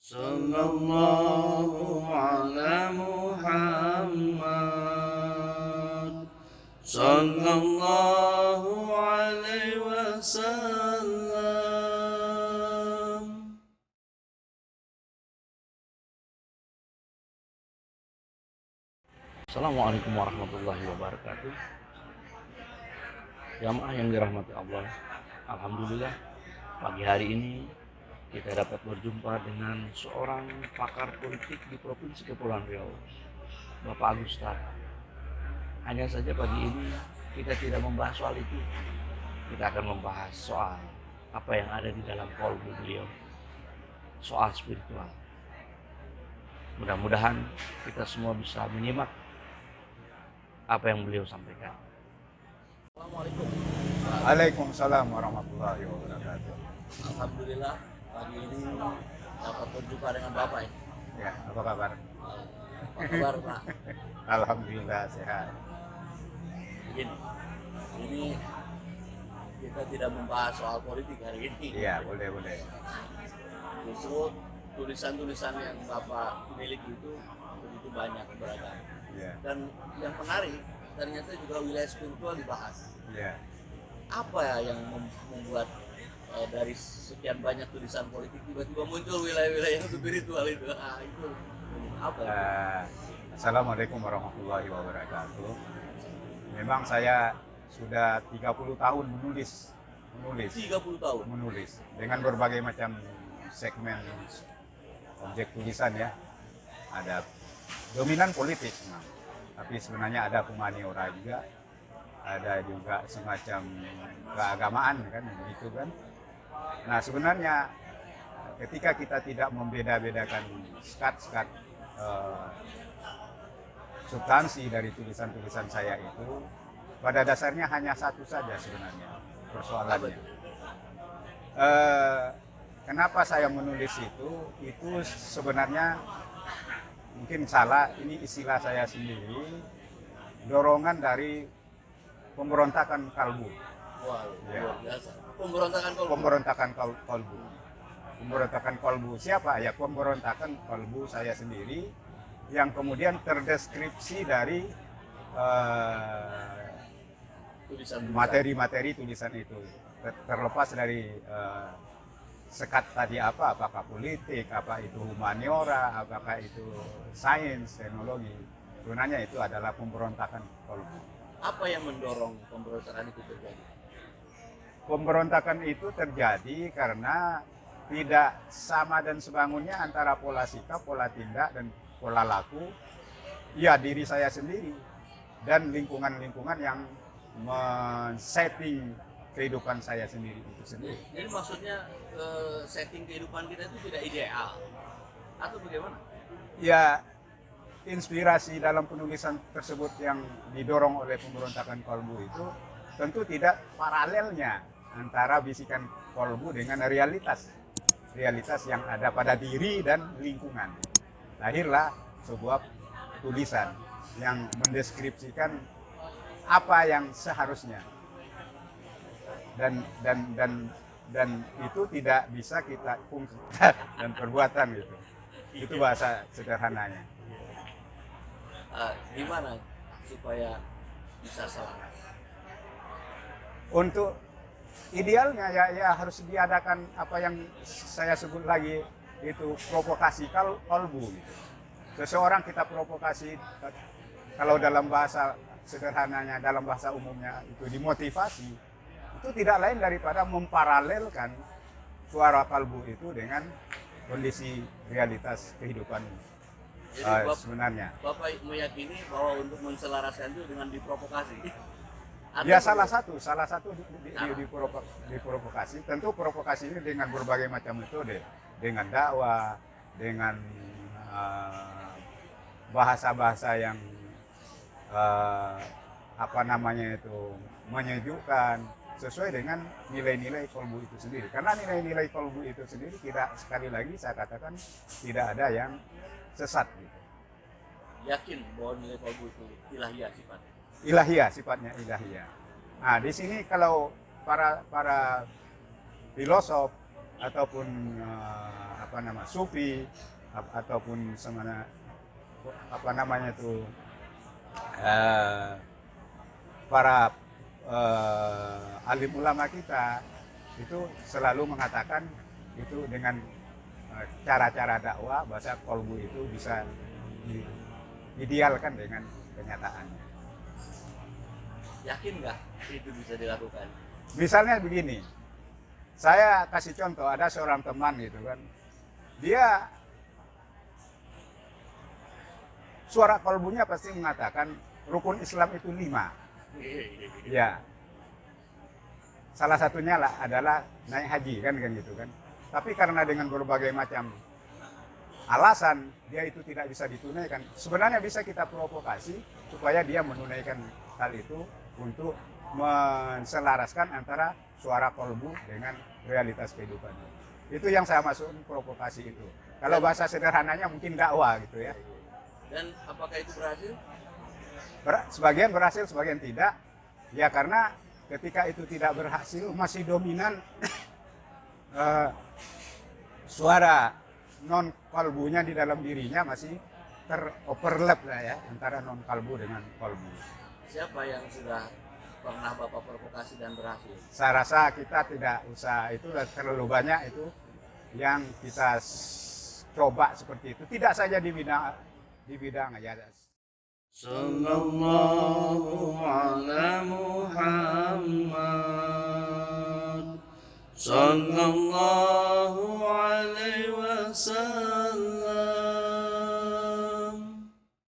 Sallallahu ala Muhammad. Sallallahu alaihi wasallam. Assalamualaikum warahmatullahi wabarakatuh. Jamaah yang dirahmati Allah, alhamdulillah pagi hari ini kita dapat berjumpa dengan seorang pakar politik di Provinsi Kepulauan Riau, Bapak Agus Tara. Hanya saja pagi ini kita tidak membahas soal itu. Kita akan membahas soal apa yang ada di dalam kolbu beliau, soal spiritual. Mudah-mudahan kita semua bisa menyimak apa yang beliau sampaikan. Assalamualaikum. Waalaikumsalam warahmatullahi wabarakatuh. Alhamdulillah pagi ini dapat berjumpa dengan Bapak ya. Ya, apa kabar? Apa kabar Pak? Alhamdulillah sehat. Begini, ini kita tidak membahas soal politik hari ini. Iya, boleh. Justru tulisan-tulisan yang Bapak miliki itu begitu banyak beragam. Iya. Dan yang menarik ternyata juga wilayah spiritual dibahas. Iya. Apa ya yang membuat dari sekian banyak tulisan politik tiba-tiba muncul wilayah-wilayah yang spiritual itu? Itu apa ya? Assalamualaikum warahmatullahi wabarakatuh. Memang saya sudah 30 tahun menulis 30 tahun. dengan berbagai macam segmen objek tulisan ya. Ada dominan politik, tapi sebenarnya ada humaniora juga, ada juga semacam keagamaan kan, begitu kan. Nah sebenarnya ketika kita tidak membeda-bedakan skat-skat substansi dari tulisan-tulisan saya itu, pada dasarnya hanya satu saja sebenarnya persoalannya. Kenapa saya menulis itu sebenarnya mungkin salah, ini istilah saya sendiri, dorongan dari pemberontakan kalbu. Wah, Ya. luar biasa. Pemberontakan kolbu. Pemberontakan kalbu siapa? Ya pemberontakan kalbu saya sendiri yang kemudian terdeskripsi dari materi-materi tulisan itu. Terlepas dari sekat tadi apakah politik, apa itu humaniora, apakah itu sains, teknologi. Sebenarnya itu adalah pemberontakan kolbu. Apa yang mendorong pemberontakan itu terjadi? Pemberontakan itu terjadi karena tidak sama dan sebangunnya antara pola sikap, pola tindak, dan pola laku, ya diri saya sendiri dan lingkungan-lingkungan yang men-setting kehidupan saya sendiri itu sendiri. Jadi maksudnya setting kehidupan kita itu tidak ideal atau bagaimana? Ya, inspirasi dalam penulisan tersebut yang didorong oleh pemberontakan kolbu itu tentu tidak paralelnya antara bisikan kolbu dengan realitas yang ada pada diri dan lingkungan. Lahirlah sebuah tulisan yang mendeskripsikan apa yang seharusnya, dan itu tidak bisa kita ungkapkan dan perbuatan gitu. Itu bahasa sederhananya. Gimana supaya bisa selaras? Untuk idealnya ya harus diadakan apa yang saya sebut lagi itu provokasi kolbu gitu. Seseorang kita provokasi, kalau dalam bahasa sederhananya, dalam bahasa umumnya itu dimotivasi, itu tidak lain daripada memparalelkan suara kalbu itu dengan kondisi realitas kehidupan. Jadi Sebenarnya Bapak meyakini bahwa untuk menselaraskan itu dengan diprovokasi? ya salah satu diprovokasi. Tentu provokasi ini dengan berbagai macam metode, dengan dakwah, dengan bahasa-bahasa yang menyejukkan, sesuai dengan nilai-nilai kolbu itu sendiri. Karena nilai-nilai kolbu itu sendiri tidak, sekali lagi saya katakan, tidak ada yang sesat gitu. Yakin bahwa nilai kolbu itu ilahiyah sifatnya? Ilahiyah, sifatnya ilahiyah. Nah, di sini kalau para filosof, ataupun sufi ataupun semana para alim ulama kita itu selalu mengatakan itu dengan cara-cara dakwah bahasa kolbu itu bisa idealkan dengan kenyataannya. Yakin nggak itu bisa dilakukan? Misalnya begini, saya kasih contoh, ada seorang teman gitu kan, dia suara kolbunya pasti mengatakan rukun Islam itu 5. Ya, salah satunya adalah naik haji kan gitu kan. Tapi karena dengan berbagai macam alasan dia itu tidak bisa ditunaikan, sebenarnya bisa kita provokasi supaya dia menunaikan hal itu untuk menselaraskan antara suara kolbu dengan realitas kehidupan. Itu yang saya maksud provokasi itu. Kalau bahasa sederhananya mungkin dakwah gitu ya. Dan apakah itu berhasil? Sebagian berhasil, sebagian tidak. Ya karena ketika itu tidak berhasil masih dominan suara non kalbunya di dalam dirinya masih teroverlap lah ya antara non kalbu dengan kalbu. Siapa yang sudah pernah Bapak provokasi dan berhasil? Saya rasa kita tidak usah itu terlalu banyak itu yang kita coba seperti itu. Tidak saja di bidang ya. Sallallahu ala Muhammad Sallallahu alaihi wasallam